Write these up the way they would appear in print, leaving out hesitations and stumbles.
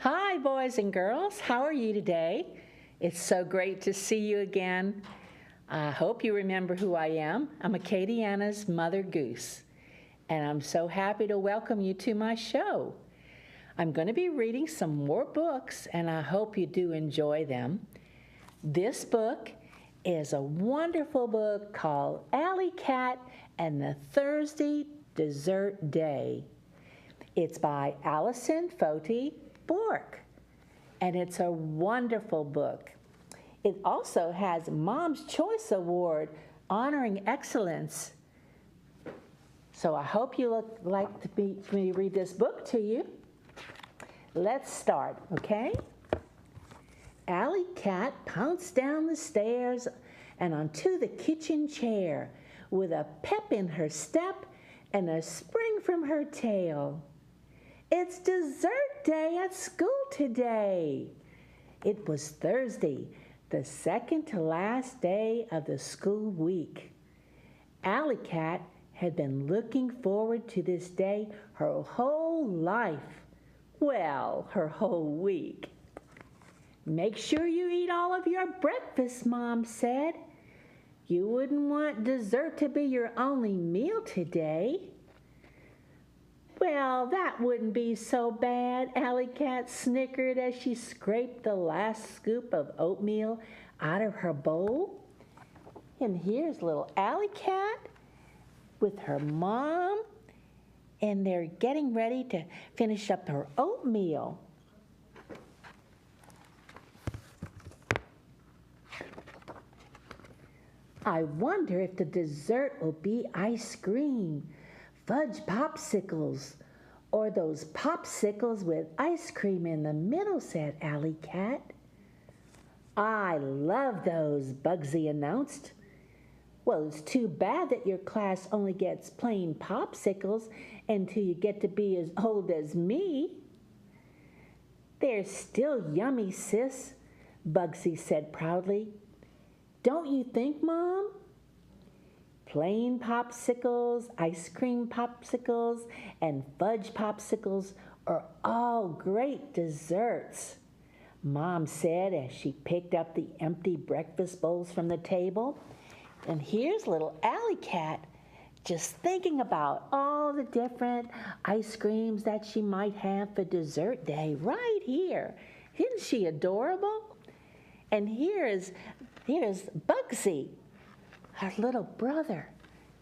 Hi, boys and girls. How are you today? It's so great to see you again. I hope you remember who I am. I'm Acadiana's mother, Goose, and I'm so happy to welcome you to my show. I'm going to be reading some more books, and I hope you do enjoy them. This book is a wonderful book called Alley Cat and the Thursday Dessert Day. It's by Allison Foti Bork, and it's a wonderful book. It also has Mom's Choice Award honoring excellence. So I hope you like me to read this book to you. Let's start, okay? Alley Cat pounced down the stairs and onto the kitchen chair with a pep in her step and a spring from her tail. It's dessert day at school today. It was Thursday, the second to last day of the school week. Alley Cat had been looking forward to this day her whole life. Well, her whole week. Make sure you eat all of your breakfast, Mom said. You wouldn't want dessert to be your only meal today. Well, that wouldn't be so bad, Alley Cat snickered as she scraped the last scoop of oatmeal out of her bowl. And here's little Alley Cat with her mom, and they're getting ready to finish up her oatmeal. I wonder if the dessert will be ice cream, fudge popsicles, or those popsicles with ice cream in the middle, said Alley Cat. I love those, Bugsy announced. Well, it's too bad that your class only gets plain popsicles until you get to be as old as me. They're still yummy, sis, Bugsy said proudly. Don't you think, Mom? Plain popsicles, ice cream popsicles, and fudge popsicles are all great desserts, Mom said as she picked up the empty breakfast bowls from the table. And here's little Alley Cat just thinking about all the different ice creams that she might have for dessert day right here. Isn't she adorable? And here's Bugsy, her little brother.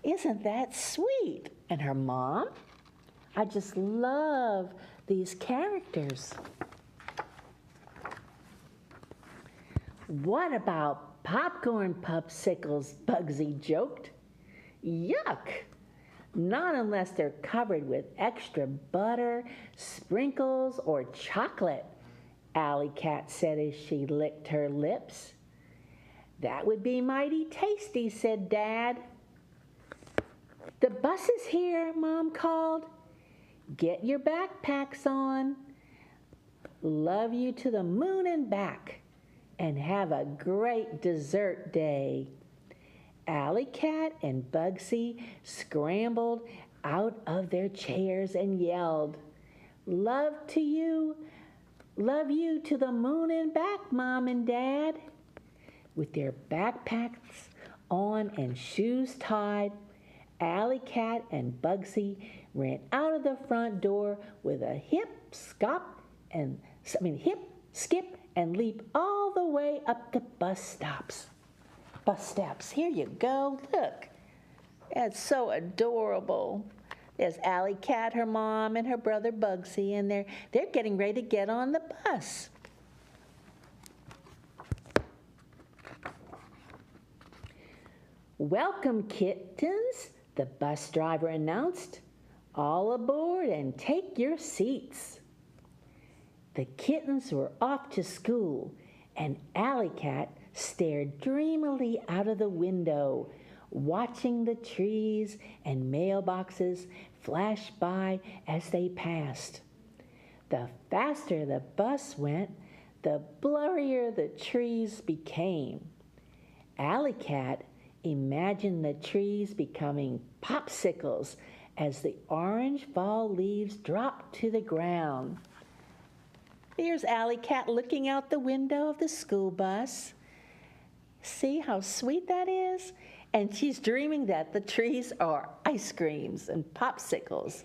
Isn't that sweet? And her mom. I just love these characters. What about popcorn popsicles? Bugsy joked. Yuck! Not unless they're covered with extra butter, sprinkles, or chocolate, Alley Cat said as she licked her lips. That would be mighty tasty, said Dad. The bus is here, Mom called. Get your backpacks on. Love you to the moon and back, and have a great dessert day. Alley Cat and Bugsy scrambled out of their chairs and yelled, Love you to the moon and back, Mom and Dad. With their backpacks on and shoes tied, Alley Cat and Bugsy ran out of the front door with a hip, skip, and leap all the way up the bus steps. Here you go. Look, that's so adorable. There's Alley Cat, her mom, and her brother Bugsy, and they're getting ready to get on the bus. Welcome, kittens, the bus driver announced. All aboard and take your seats. The kittens were off to school, and Alley Cat stared dreamily out of the window, watching the trees and mailboxes flash by as they passed. The faster the bus went, the blurrier the trees became. Alley Cat imagined the trees becoming popsicles as the orange fall leaves dropped to the ground. There's Alley Cat looking out the window of the school bus. See how sweet that is? And she's dreaming that the trees are ice creams and popsicles.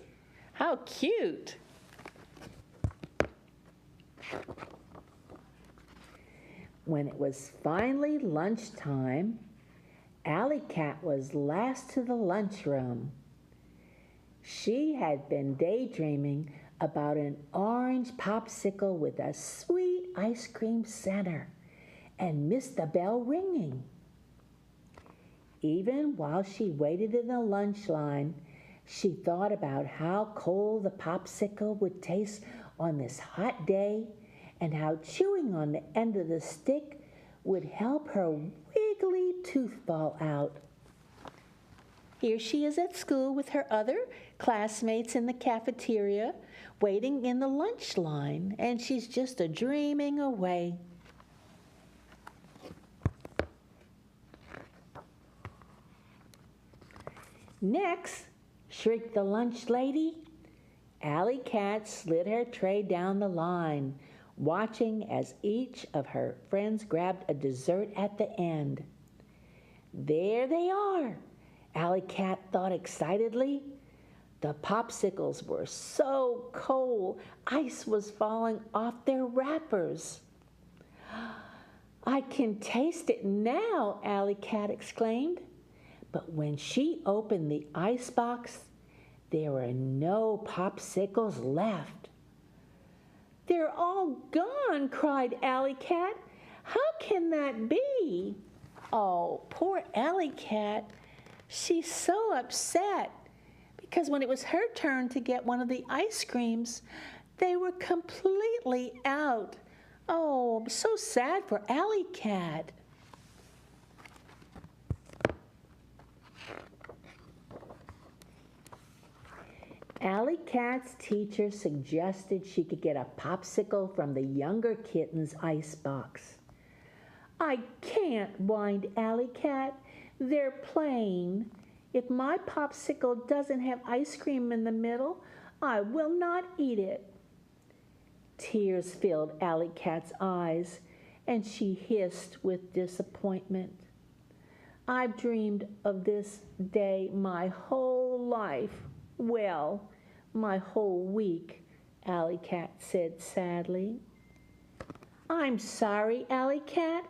How cute! When it was finally lunchtime, Alley Cat was last to the lunchroom. She had been daydreaming about an orange popsicle with a sweet ice cream center and missed the bell ringing. Even while she waited in the lunch line, she thought about how cold the popsicle would taste on this hot day and how chewing on the end of the stick would help her wiggly tooth fall out. Here she is at school with her other classmates in the cafeteria, waiting in the lunch line, and she's just a-dreaming away. Next, shrieked the lunch lady. Alley Cat slid her tray down the line, watching as each of her friends grabbed a dessert at the end. There they are, Alley Cat thought excitedly. The popsicles were so cold, ice was falling off their wrappers. I can taste it now, Alley Cat exclaimed. But when she opened the ice box, there were no popsicles left. They're all gone, cried Alley Cat. How can that be? Oh, poor Alley Cat. She's so upset because when it was her turn to get one of the ice creams, they were completely out. Oh, I'm so sad for Alley Cat. Alley Cat's teacher suggested she could get a popsicle from the younger kitten's ice box. I can't, whined Alley Cat. They're plain. If my popsicle doesn't have ice cream in the middle, I will not eat it. Tears filled Alley Cat's eyes, and she hissed with disappointment. I've dreamed of this day my whole life. Well, my whole week, Alley Cat said sadly. I'm sorry, Alley Cat.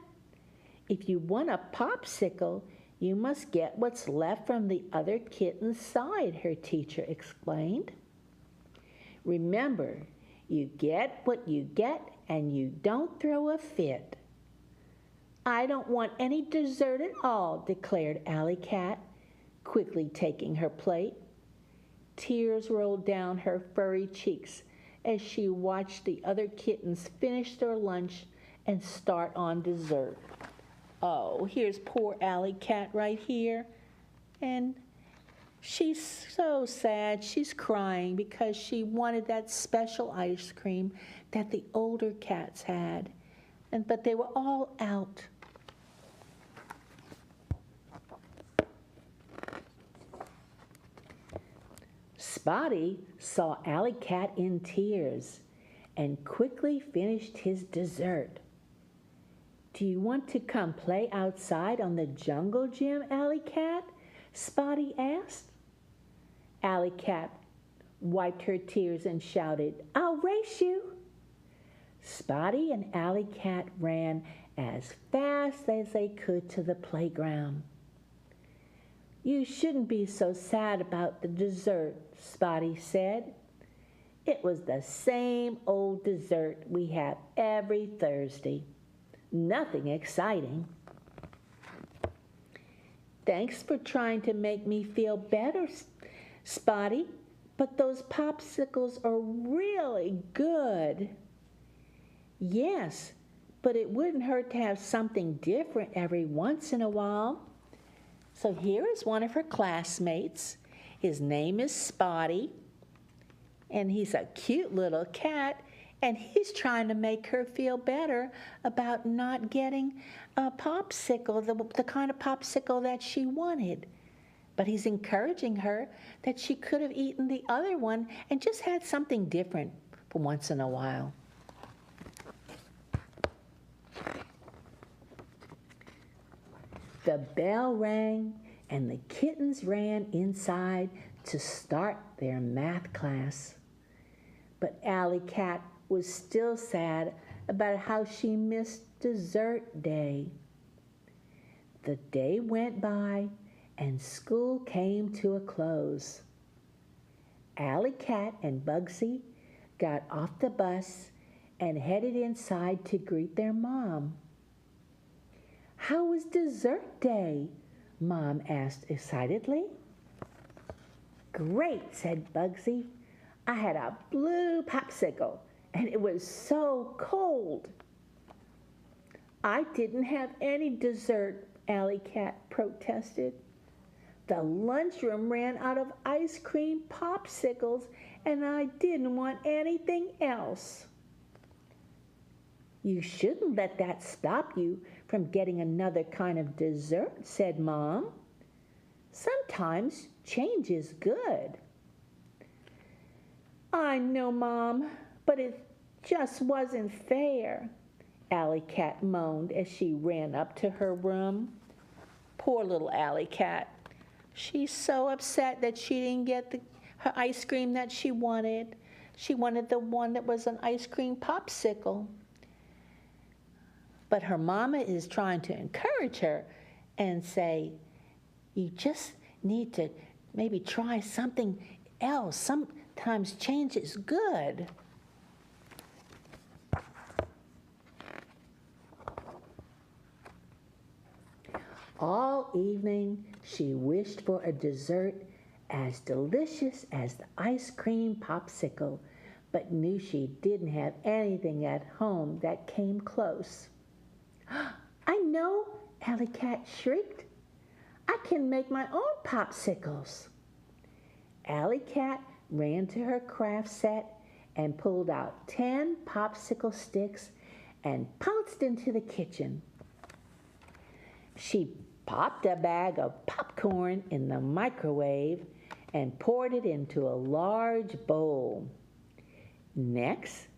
If you want a popsicle, you must get what's left from the other kitten's side, her teacher explained. Remember, you get what you get and you don't throw a fit. I don't want any dessert at all, declared Alley Cat, quickly taking her plate. Tears rolled down her furry cheeks as she watched the other kittens finish their lunch and start on dessert. Oh, here's poor Alley Cat right here. And she's so sad. She's crying because she wanted that special ice cream that the older cats had. But they were all out. Spotty saw Alley Cat in tears and quickly finished his dessert. Do you want to come play outside on the jungle gym, Alley Cat? Spotty asked. Alley Cat wiped her tears and shouted, I'll race you. Spotty and Alley Cat ran as fast as they could to the playground. You shouldn't be so sad about the dessert, Spotty said. It was the same old dessert we have every Thursday. Nothing exciting. Thanks for trying to make me feel better, Spotty, but those popsicles are really good. Yes, but it wouldn't hurt to have something different every once in a while. So here is one of her classmates. His name is Spotty, and he's a cute little cat, and he's trying to make her feel better about not getting a popsicle, the kind of popsicle that she wanted. But he's encouraging her that she could have eaten the other one and just had something different for once in a while. The bell rang and the kittens ran inside to start their math class. But Alley Cat was still sad about how she missed dessert day. The day went by and school came to a close. Alley Cat and Bugsy got off the bus and headed inside to greet their mom. "How was dessert day?" Mom asked excitedly. "Great," said Bugsy. "I had a blue popsicle and it was so cold." "I didn't have any dessert," Alley Cat protested. "The lunchroom ran out of ice cream popsicles and I didn't want anything else." "You shouldn't let that stop you from getting another kind of dessert," said Mom. "Sometimes change is good." "I know, Mom, but it just wasn't fair," Alley Cat moaned as she ran up to her room. Poor little Alley Cat. She's so upset that she didn't get her ice cream that she wanted. She wanted the one that was an ice cream popsicle. But her mama is trying to encourage her and say, "You just need to maybe try something else. Sometimes change is good." All evening, she wished for a dessert as delicious as the ice cream popsicle, but knew she didn't have anything at home that came close. "I know," Alley Cat shrieked. "I can make my own popsicles." Alley Cat ran to her craft set and pulled out 10 popsicle sticks and pounced into the kitchen. She popped a bag of popcorn in the microwave and poured it into a large bowl. Next,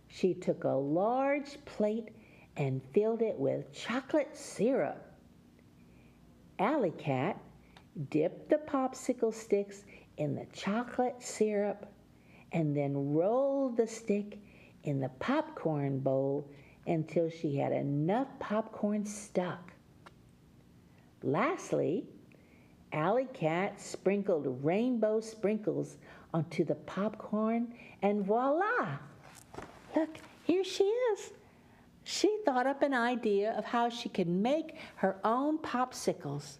she took a large plate and filled it with chocolate syrup. Alley Cat dipped the popsicle sticks in the chocolate syrup and then rolled the stick in the popcorn bowl until she had enough popcorn stuck. Lastly, Alley Cat sprinkled rainbow sprinkles onto the popcorn and voila! Look, here she is. She thought up an idea of how she could make her own popsicles.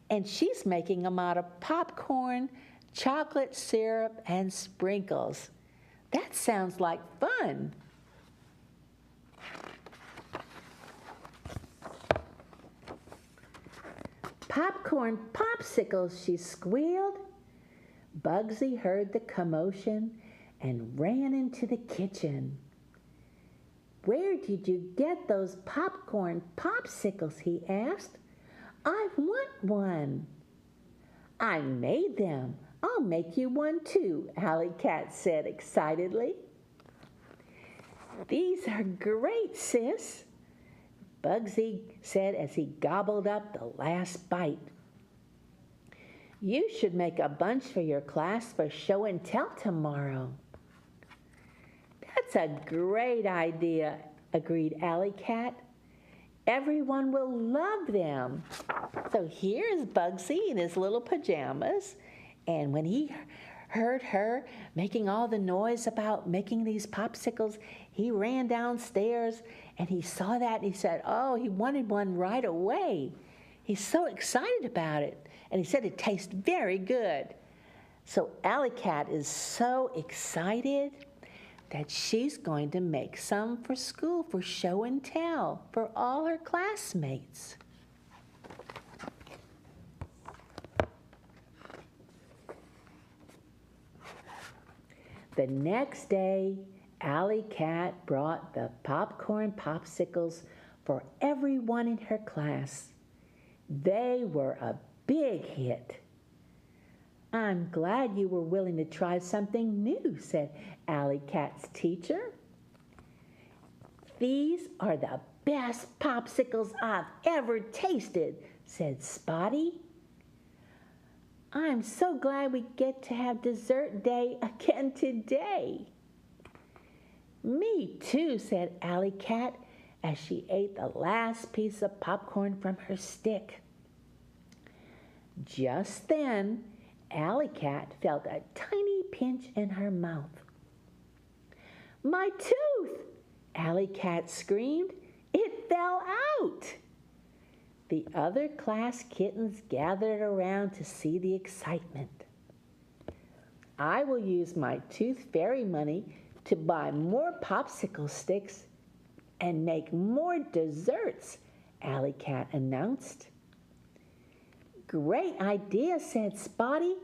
And she's making them out of popcorn, chocolate syrup, and sprinkles. That sounds like fun. "Popcorn popsicles," she squealed. Bugsy heard the commotion and ran into the kitchen. "Where did you get those popcorn popsicles?" he asked. "I want one." "I made them. I'll make you one too," Alley Cat said excitedly. "These are great, sis," Bugsy said as he gobbled up the last bite. "You should make a bunch for your class for show and tell tomorrow." "That's a great idea," agreed Alley Cat. "Everyone will love them." So here's Bugsy in his little pajamas, and when he heard her making all the noise about making these popsicles, he ran downstairs and he saw that and he said, oh, he wanted one right away. He's so excited about it, and he said it tastes very good. So Alley Cat is so excited that she's going to make some for school for show and tell for all her classmates. The next day, Alley Cat brought the popcorn popsicles for everyone in her class. They were a big hit. "I'm glad you were willing to try something new," said Alley Cat's teacher. "These are the best popsicles I've ever tasted," said Spotty. I'm so glad we get to have dessert day again today. Me too, said Alley Cat as she ate the last piece of popcorn from her stick. Just then, Alley Cat felt a tiny pinch in her mouth. My tooth! Alley Cat screamed. It fell out! The other class kittens gathered around to see the excitement. I will use my tooth fairy money to buy more popsicle sticks and make more desserts, Alley Cat announced. Great idea, said Spotty.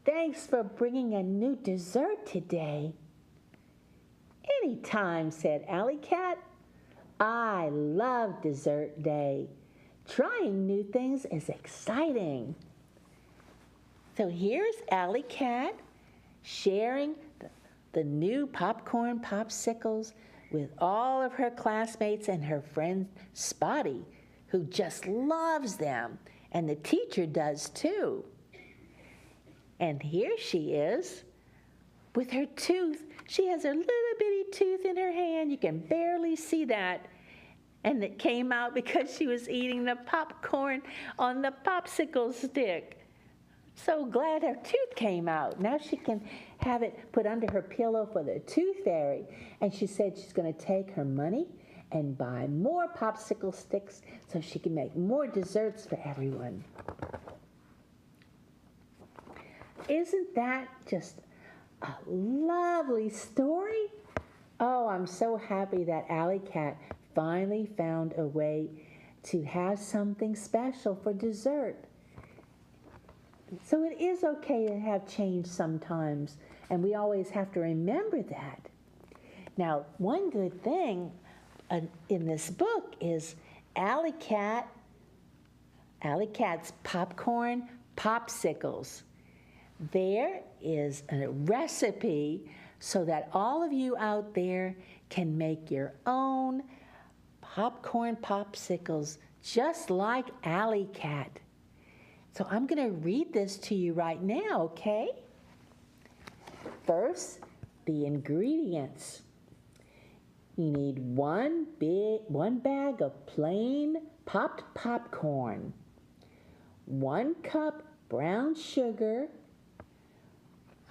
Thanks for bringing a new dessert today. Anytime, said Alley Cat. I love dessert day. Trying new things is exciting. So here's Alley Cat sharing the new popcorn popsicles with all of her classmates and her friend Spotty, who just loves them, and the teacher does too. And here she is with her tooth. She has a little bitty tooth in her hand. You can barely see that. And it came out because she was eating the popcorn on the popsicle stick. So glad her tooth came out. Now she can have it put under her pillow for the tooth fairy. And she said she's going to take her money and buy more popsicle sticks so she can make more desserts for everyone. Isn't that just a lovely story? Oh, I'm so happy that Alley Cat finally found a way to have something special for dessert. So it is okay to have change sometimes, and we always have to remember that. Now, one good thing in this book is Alley Cat's popcorn popsicles. There is a recipe so that all of you out there can make your own popcorn popsicles just like Alley Cat. So I'm going to read this to you right now, okay? First, the ingredients. You need one bag of plain popped popcorn, 1 cup brown sugar,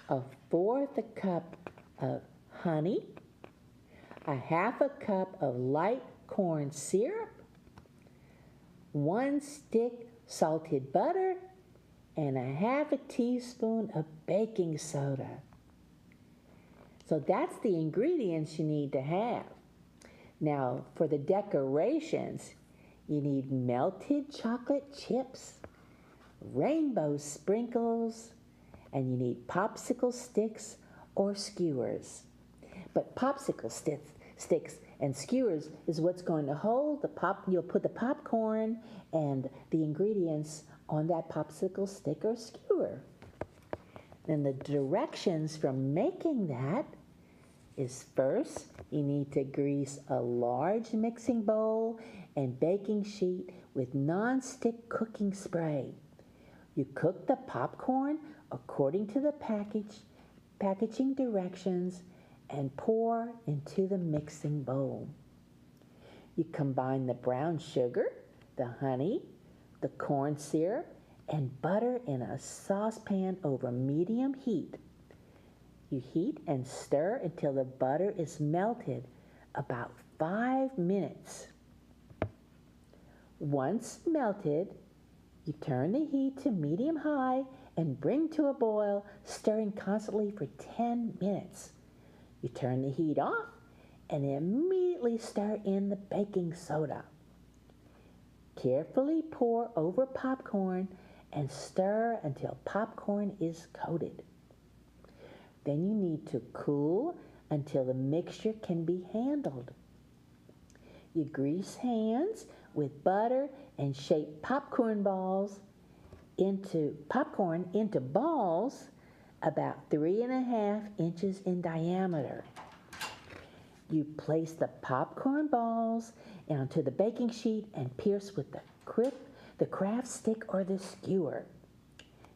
1/4 a cup of honey, 1/2 cup of light corn syrup, 1 stick salted butter, and 1/2 teaspoon of baking soda. So that's the ingredients you need to have. Now, for the decorations, you need melted chocolate chips, rainbow sprinkles, and you need popsicle sticks or skewers. But popsicle sticks and skewers is what's going to hold the pop. You'll put the popcorn and the ingredients on that popsicle stick or skewer. Then the directions for making that is first, you need to grease a large mixing bowl and baking sheet with non-stick cooking spray. You cook the popcorn according to the packaging directions and pour into the mixing bowl. You combine the brown sugar, the honey, the corn syrup, and butter in a saucepan over medium heat. You heat and stir until the butter is melted, about 5 minutes. Once melted, you turn the heat to medium-high and bring to a boil, stirring constantly for 10 minutes. You turn the heat off and immediately stir in the baking soda. Carefully pour over popcorn and stir until popcorn is coated. Then you need to cool until the mixture can be handled. You grease hands with butter and shape popcorn into balls about 3.5 inches in diameter. You place the popcorn balls onto the baking sheet and pierce with the the craft stick or the skewer.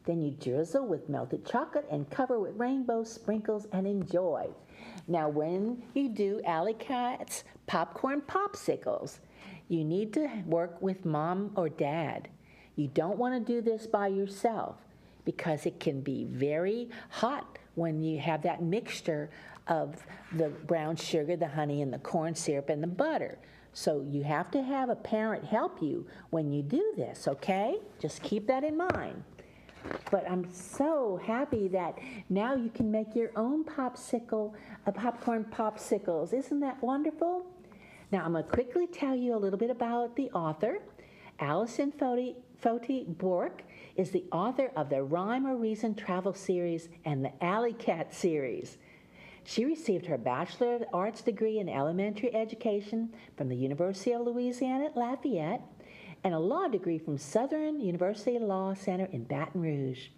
Then you drizzle with melted chocolate and cover with rainbow sprinkles and enjoy. Now, when you do Alley Cat's popcorn popsicles, you need to work with mom or dad. You don't want to do this by yourself because it can be very hot when you have that mixture of the brown sugar, the honey, and the corn syrup and the butter. So you have to have a parent help you when you do this, okay? Just keep that in mind. But I'm so happy that now you can make your own popcorn popsicles. Isn't that wonderful? Now I'm going to quickly tell you a little bit about the author. Alison Foti Bork is the author of the Rhyme or Reason Travel Series and the Alley Cat Series. She received her Bachelor of Arts degree in elementary education from the University of Louisiana at Lafayette and a law degree from Southern University Law Center in Baton Rouge.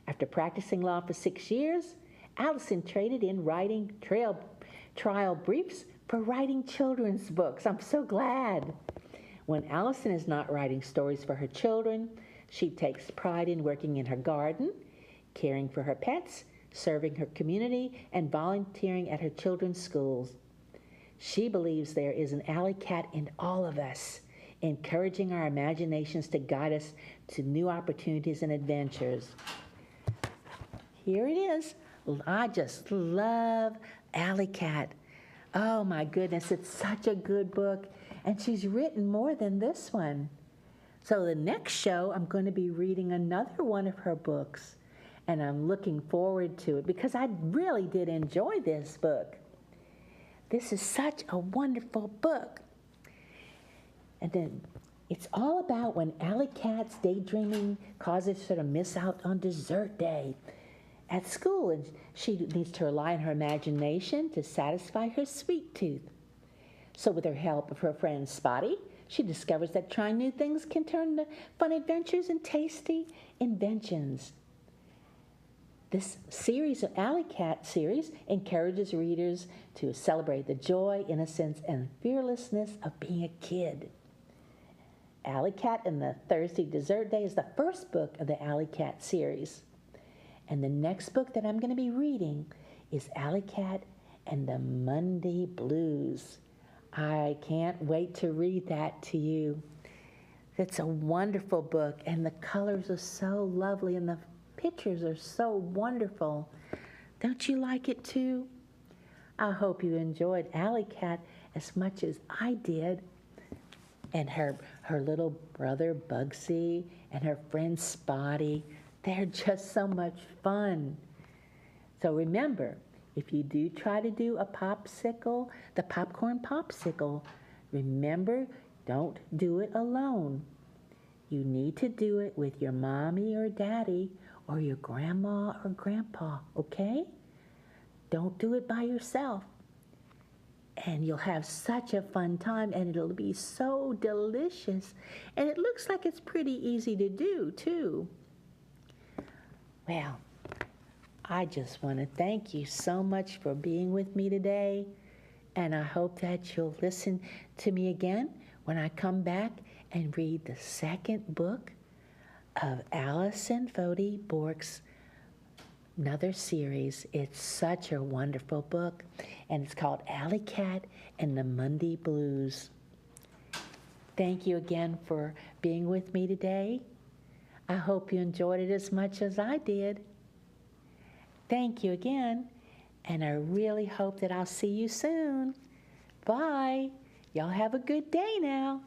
After practicing law for 6 years, Allison traded in writing trial briefs for writing children's books. I'm so glad. When Allison is not writing stories for her children, she takes pride in working in her garden, caring for her pets, serving her community, and volunteering at her children's schools. She believes there is an alley cat in all of us, encouraging our imaginations to guide us to new opportunities and adventures. Here it is. I just love Alley Cat. Oh my goodness, it's such a good book. And she's written more than this one. So the next show, I'm going to be reading another one of her books. And I'm looking forward to it because I really did enjoy this book. This is such a wonderful book. And then it's all about when Alley Cat's daydreaming causes her to miss out on dessert day at school. And she needs to rely on her imagination to satisfy her sweet tooth. So with her help of her friend Spotty, she discovers that trying new things can turn to fun adventures and tasty inventions. This series of Alley Cat series encourages readers to celebrate the joy, innocence, and fearlessness of being a kid. Alley Cat and the Thursday Dessert Day is the first book of the Alley Cat series. And the next book that I'm going to be reading is Alley Cat and the Monday Blues. I can't wait to read that to you. It's a wonderful book, and the colors are so lovely, and the pictures are so wonderful. Don't you like it too? I hope you enjoyed Alley Cat as much as I did. And her little brother Bugsy and her friend Spotty, they're just so much fun. So remember, if you do try to do a popsicle, the popcorn popsicle, remember, don't do it alone. You need to do it with your mommy or daddy or your grandma or grandpa, okay? Don't do it by yourself. And you'll have such a fun time, and it'll be so delicious. And it looks like it's pretty easy to do, too. Well, I just want to thank you so much for being with me today. And I hope that you'll listen to me again when I come back and read the second book of Alison Foti Bork's another series. It's such a wonderful book, and it's called Alley Cat and the Monday Blues. Thank you again for being with me today. I hope you enjoyed it as much as I did. Thank you again, and I really hope that I'll see you soon. Bye. Y'all have a good day now.